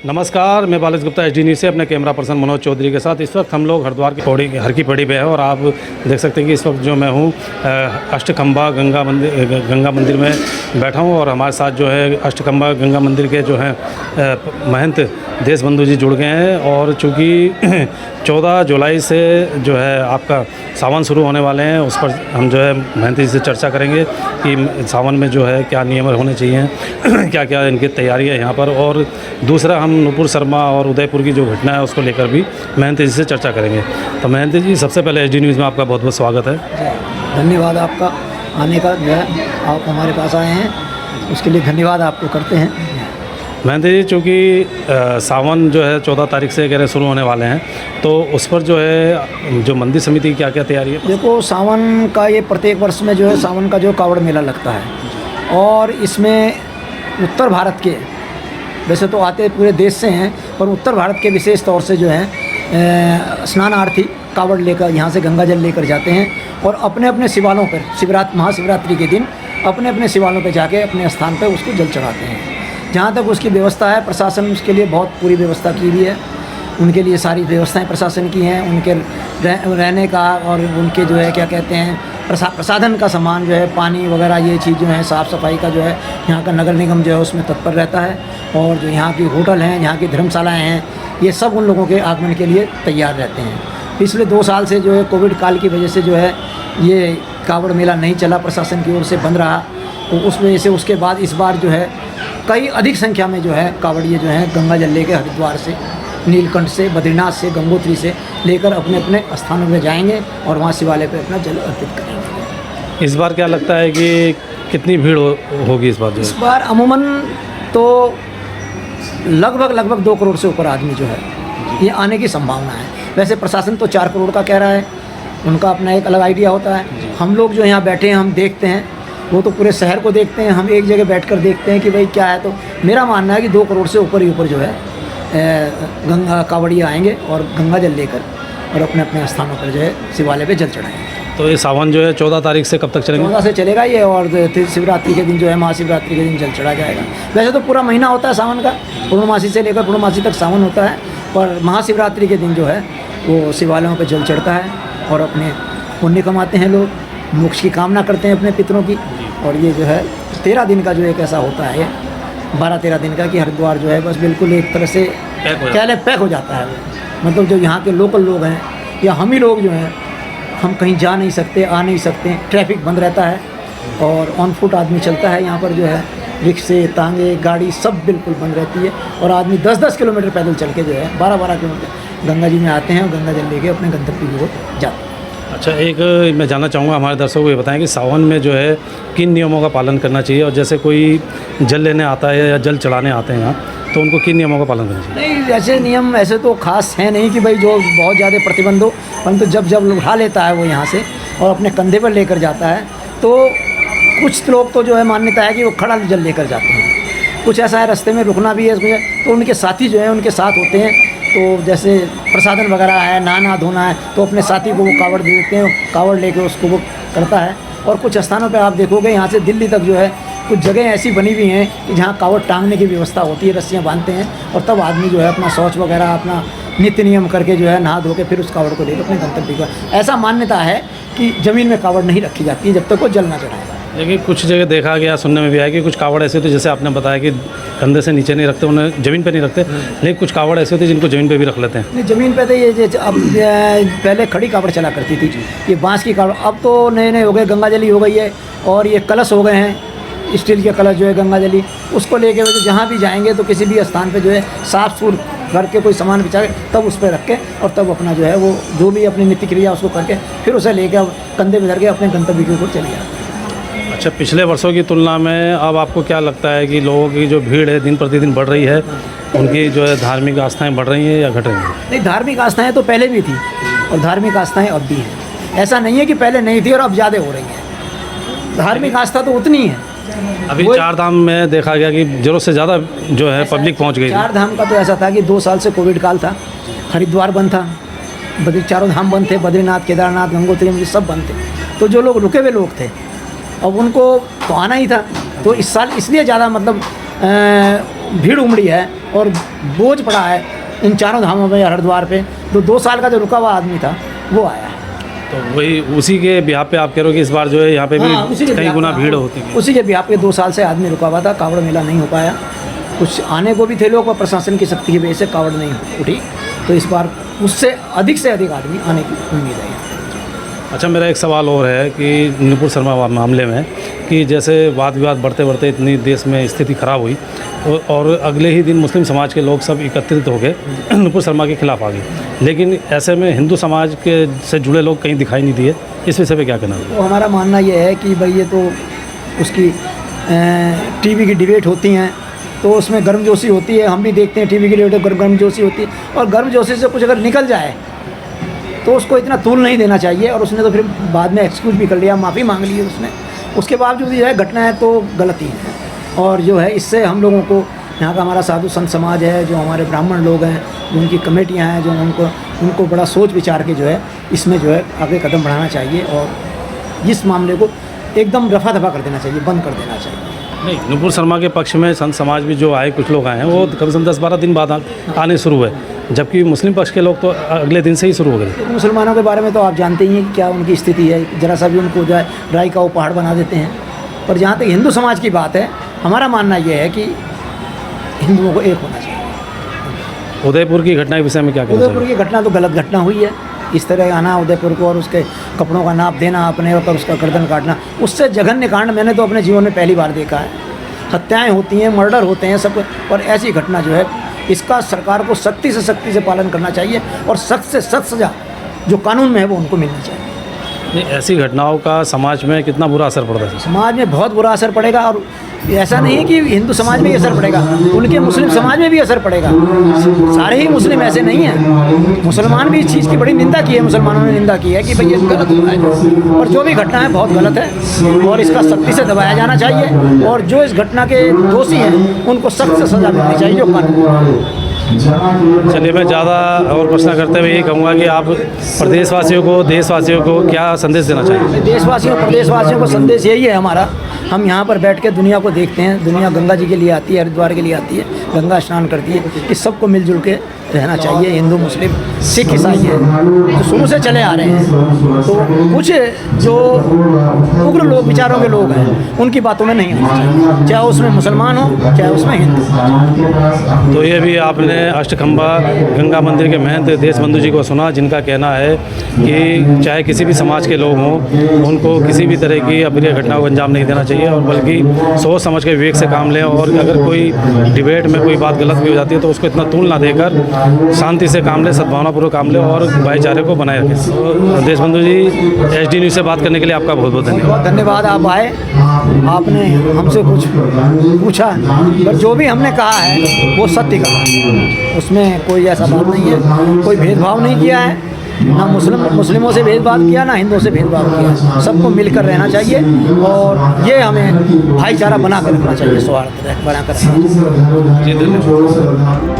नमस्कार, मैं बालिश Gupta HD news से अपने कैमरा पर्सन मनोज चौधरी के साथ इस वक्त हम लोग हरिद्वार की पौड़ी हर की पौड़ी पे है और आप देख सकते हैं कि इस वक्त जो मैं हूँ अष्टकंबा गंगा मंदिर में बैठा हूँ और हमारे साथ जो है अष्टकंबा गंगा मंदिर के जो हैं महंत देश बंधु जी जुड़ गए हैं। और चूँकि 14 जुलाई से जो है आपका सावन शुरू होने वाले हैं, उस पर हम जो है महंत जी से चर्चा करेंगे कि सावन में जो है क्या नियम होने चाहिए क्या क्या इनकी तैयारी है यहाँ पर। और दूसरा हम नूपुर शर्मा और उदयपुर की जो घटना है उसको लेकर भी महंत जी से चर्चा करेंगे। तो महंत जी, सबसे पहले एचडी न्यूज़ में आपका बहुत बहुत स्वागत है। धन्यवाद आपका आने का, जो है आप हमारे पास आए हैं उसके लिए धन्यवाद आपको करते हैं। महंत जी, चूँकि सावन जो है 14 तारीख से कह रहे शुरू होने वाले हैं, तो उस पर जो है जो मंदिर समिति की क्या क्या तैयारी है? देखो, सावन का ये प्रत्येक वर्ष में जो है सावन का जो कावड़ मेला लगता है और इसमें उत्तर भारत के, वैसे तो आते पूरे देश से हैं, पर उत्तर भारत के विशेष तौर से जो है स्नानार्थी कावड़ लेकर यहाँ से गंगा जल लेकर जाते हैं और अपने अपने शिवालयों पर महाशिवरात्रि के दिन अपने अपने शिवालयों पर जाके अपने स्थान पर उसको जल चढ़ाते हैं। जहाँ तक उसकी व्यवस्था है, प्रशासन उसके लिए बहुत पूरी व्यवस्था की हुई है। उनके लिए सारी व्यवस्थाएं प्रशासन की हैं, उनके रहने का और उनके जो है क्या कहते हैं प्रसाधन का सामान जो है, पानी वगैरह ये चीज़ जो है, साफ़ सफाई का जो है यहाँ का नगर निगम जो है उसमें तत्पर रहता है। और जो यहाँ की होटल हैं, यहाँ की धर्मशालाएँ हैं, ये सब उन लोगों के आगमन के लिए तैयार रहते हैं। पिछले 2 साल से जो है कोविड काल की वजह से जो है ये कावड़ मेला नहीं चला, प्रशासन की ओर से बंद रहा, तो उस वजह से उसके बाद इस बार जो है कई अधिक संख्या में जो है कावड़िए जो हैं गंगा जल लेकर हरिद्वार से, नीलकंठ से, बद्रीनाथ से, गंगोत्री से लेकर अपने अपने स्थानों में जाएंगे और वहाँ शिवालय पर अपना जल अर्पित करेंगे। इस बार क्या लगता है कि कितनी भीड़ होगी इस बार? इस बार अमूमन तो लगभग 2 करोड़ से ऊपर आदमी जो है ये आने की संभावना है। वैसे प्रशासन तो 4 करोड़ का कह रहा है, उनका अपना एक अलग आइडिया होता है। हम लोग जो यहाँ बैठे हैं हम देखते हैं, वो तो पूरे शहर को देखते हैं, हम एक जगह बैठकर देखते हैं कि भाई क्या है। तो मेरा मानना है कि 2 करोड़ से ऊपर ही ऊपर जो है गंगा कावड़िया आएंगे और गंगा जल लेकर और अपने अपने स्थानों पर जो है शिवालय पे जल चढ़ाएंगे। तो ये सावन जो है 14 तारीख से कब तक चलेगा? 14 से चलेगा ये, और शिवरात्रि के दिन जो है महाशिवरात्रि के दिन जल चढ़ा जाएगा। वैसे तो पूरा महीना होता है सावन का, पूर्णमासी से लेकर पूर्णमासी तक सावन होता है, पर महाशिवरात्रि के दिन जो है वो शिवालयों पर जल चढ़ता है और अपने पुण्य कमाते हैं लोग, मोक्ष की कामना करते हैं अपने पितरों की। और ये जो है 13 दिन का जो एक ऐसा होता है, 12-13 दिन का, कि हरिद्वार जो है बस बिल्कुल एक तरह से पैक हो जाता है। मतलब जो यहाँ के लोकल लोग हैं या हम ही लोग जो हैं, हम कहीं जा नहीं सकते, आ नहीं सकते, ट्रैफिक बंद रहता है और ऑन फुट आदमी चलता है। यहाँ पर जो है रिक्शे, तांगे, गाड़ी सब बिल्कुल बंद रहती है और आदमी 10-10 किलोमीटर पैदल चल के जो है 12-12 किलोमीटर गंगा जी में आते हैं और गंगा जल लेके अपने गंतव्य की ओर जाते हैं। अच्छा, एक मैं जानना चाहूँगा, हमारे दर्शकों को ये बताएं कि सावन में जो है किन नियमों का पालन करना चाहिए, और जैसे कोई जल लेने आता है या जल चढ़ाने आते हैं यहाँ, तो उनको किन नियमों का पालन करना चाहिए? नहीं, ऐसे नियम ऐसे तो खास हैं नहीं कि भाई जो बहुत ज़्यादा प्रतिबंध हो, परंतु जब उठा लेता है वो यहाँ से और अपने कंधे पर लेकर जाता है, तो कुछ लोग तो जो है मान्यता है कि वो खड़ा जल लेकर जाते हैं। कुछ ऐसा है रास्ते में रुकना भी है इसमें, तो उनके साथी जो है उनके साथ होते हैं। तो जैसे प्रसाधन वगैरह है, नहाना धोना है, तो अपने साथी को वो कावड़ दे देते हैं, कावड़ लेके उसको वो करता है। और कुछ स्थानों पे आप देखोगे यहाँ से दिल्ली तक जो है कुछ जगह ऐसी बनी हुई हैं कि जहाँ कावड़ टांगने की व्यवस्था होती है, रस्सियाँ बांधते हैं और तब आदमी जो है अपना शौच वगैरह अपना नित्य नियम करके जो है नहा धो के फिर उस कावड़ को लेकर अपने गंतव्य पर। ऐसा मान्यता है कि ज़मीन में कावड़ नहीं रखी जाती है जब तक वो जल ना चढ़ाए। लेकिन कुछ जगह देखा गया, सुनने में भी आया कि कुछ कावड़ ऐसे होते, जैसे आपने बताया कि कंधे से नीचे नहीं रखते, उन्हें ज़मीन पे नहीं रखते, लेकिन कुछ कावड़ ऐसे होते जिनको ज़मीन पे भी रख लेते हैं। नहीं, ज़मीन पे तो ये अब पहले खड़ी कावड़ चला करती थी, ये बांस की कावड़। अब तो नए हो गए, गंगा जली हो गई है और ये कलश हो गए हैं, स्टील के कलश जो है गंगा जली, उसको लेके वो जहाँ भी जाएंगे तो किसी भी स्थान पे जो है साफ सूर करके कोई सामान बिछा के तब उस पर रख के और तब अपना जो है वो जो भी अपनी नित्य क्रिया उसको करके फिर उसे लेकर कंधे में धर के अपने गंतव्य की ओर चले जाते हैं। अच्छा, पिछले वर्षों की तुलना में अब आपको क्या लगता है कि लोगों की जो भीड़ है दिन प्रतिदिन बढ़ रही है, उनकी जो है धार्मिक आस्थाएं बढ़ रही हैं या घट रही हैं? नहीं, धार्मिक आस्थाएँ तो पहले भी थी और धार्मिक आस्थाएँ अब भी हैं। ऐसा नहीं है कि पहले नहीं थी और अब ज़्यादा हो रही हैं। धार्मिक आस्था तो उतनी है। अभी 4 धाम में देखा गया कि ज़रूरत से ज़्यादा जो है पब्लिक पहुंच गई। 4 धाम का तो ऐसा था कि 2 साल से कोविड काल था, हरिद्वार बंद था, चारों धाम बंद थे, बद्रीनाथ, केदारनाथ, गंगोत्री सब बंद थे। तो जो लोग रुके हुए लोग थे अब उनको तो आना ही था, तो इस साल इसलिए ज़्यादा मतलब भीड़ उमड़ी है और बोझ पड़ा है इन चारों धामों पे, हरिद्वार पे, तो 2 साल का जो रुका हुआ आदमी था वो आया है। तो वही उसी के बिहाफ पे आप कह रहे हो कि इस बार जो है यहाँ पे हाँ, उसी भी के कई बिहाफ गुना पे, भीड़ हाँ, होती है। उसी के बिहाफ पे 2 साल से आदमी रुका हुआ था, कावड़ मेला नहीं हो पाया। कुछ आने को भी थे लोग, पर प्रशासन की सख्ती की वजह से कावड़ नहीं उठी, तो इस बार उससे अधिक आदमी आने की उम्मीद है। अच्छा, मेरा एक सवाल और है कि नुपुर शर्मा मामले में कि जैसे वाद विवाद बढ़ते बढ़ते इतनी देश में स्थिति खराब हुई और अगले ही दिन मुस्लिम समाज के लोग सब एकत्रित हो गए नुपुर शर्मा के खिलाफ आ गए, लेकिन ऐसे में हिंदू समाज के से जुड़े लोग कहीं दिखाई नहीं दिए। इस विषय पे क्या कहना है? तो हमारा मानना ये है कि भाई ये तो उसकी टीवी की डिबेट होती हैं तो उसमें गर्मजोशी होती है, हम भी देखते हैं टीवी की डिबेट गर्मजोशी होती है, और गर्मजोशी से कुछ अगर निकल जाए तो उसको इतना तूल नहीं देना चाहिए। और उसने तो फिर बाद में एक्सक्यूज भी कर लिया, माफ़ी मांग ली है उसने, उसके बावजूद जो है घटना है तो गलती है। और जो है इससे हम लोगों को, यहाँ का हमारा साधु संत समाज है, जो हमारे ब्राह्मण लोग हैं, जो उनकी कमेटियाँ हैं, जो उनको बड़ा सोच विचार के जो है इसमें जो है आगे कदम बढ़ाना चाहिए और इस मामले को एकदम रफा दफा कर देना चाहिए, बंद कर देना चाहिए। नहीं, नुपुर शर्मा के पक्ष में संत समाज भी जो आए, कुछ लोग आए हैं, वो कम से कम 10-12 दिन बाद आने शुरू हुए, जबकि मुस्लिम पक्ष के लोग तो अगले दिन से ही शुरू हो गए। तो मुसलमानों के बारे में तो आप जानते ही हैं कि क्या उनकी स्थिति है, ज़रा सा भी उनको जो है राई का वो पहाड़ बना देते हैं। पर जहाँ तक हिंदू समाज की बात है, हमारा मानना ये है कि हिंदुओं को एक होना चाहिए। उदयपुर की घटना के विषय में क्या कहना उदयपुर की घटना तो गलत घटना हुई है, इस तरह आना उदयपुर को और उसके कपड़ों का नाप देना अपने और उसका गर्दन काटना, उससे जघन्य कांड मैंने तो अपने जीवन में पहली बार देखा है। हत्याएं होती हैं, मर्डर होते हैं सब, और ऐसी घटना जो है इसका सरकार को सख्ती से पालन करना चाहिए और सख्त से सख्त सजा जो कानून में है वो उनको मिलनी चाहिए। नहीं, ऐसी घटनाओं का समाज में कितना बुरा असर पड़ता है? समाज में बहुत बुरा असर पड़ेगा, और ऐसा नहीं है कि हिंदू समाज में ही असर पड़ेगा, उनके मुस्लिम समाज में भी असर पड़ेगा। सारे ही मुस्लिम ऐसे नहीं हैं, मुसलमान भी इस चीज़ की बड़ी निंदा की है, मुसलमानों ने निंदा की है कि भाई ये गलत हो रहा है, और जो भी घटना है बहुत गलत है और इसका सख्ती से दबाया जाना चाहिए, और जो इस घटना के दोषी हैं उनको सख्त से सजा मिलनी चाहिए जो कानून। चलिए, मैं ज़्यादा और प्रश्न करते हुए ये कहूँगा कि आप प्रदेशवासियों को, देशवासियों को क्या संदेश देना चाहिए? देशवासियों प्रदेशवासियों को संदेश यही है हमारा, हम यहाँ पर बैठ के दुनिया को देखते हैं, दुनिया गंगा जी के लिए आती है, हरिद्वार के लिए आती है, गंगा स्नान करती है, कि सबको मिलजुल के रहना चाहिए। हिंदू, मुस्लिम, सिख, ईसाई है जो शुरू से चले आ रहे हैं, तो कुछ जो उग्र लोग, विचारों के लोग हैं, उनकी बातों में नहीं आना चाहिए, चाहे उसमें मुसलमान हो चाहे उसमें हिंदू। तो ये भी आपने अष्टखंबा गंगा मंदिर के महंत देशबंधु जी को सुना, जिनका कहना है कि चाहे किसी भी समाज के लोग हों, उनको किसी भी तरह की अप्रिय घटना को अंजाम नहीं देना चाहिए, और बल्कि सोच समझ के विवेक से काम लें, और अगर कोई डिबेट में कोई बात गलत भी हो जाती है तो उसको इतना तूल ना देकर शांति से काम लें, सद्भावनापूर्वक काम लें और भाईचारे को बनाए रखें। तो देशबंधु जी, HD न्यूज़ से बात करने के लिए आपका बहुत बहुत धन्यवाद। धन्यवाद, आप आए, आपने हमसे कुछ पूछा, पर जो भी हमने कहा है वो सत्य कहा, उसमें कोई ऐसा बात नहीं है, कोई भेदभाव नहीं किया है, ना मुस्लिमों से भेदभाव किया, ना हिंदुओं से भेदभाव किया। सबको मिलकर रहना चाहिए और ये हमें भाईचारा बना कर रखना चाहिए, सौहार्द बना कर रखना चाहिए। जी, धन्यवाद।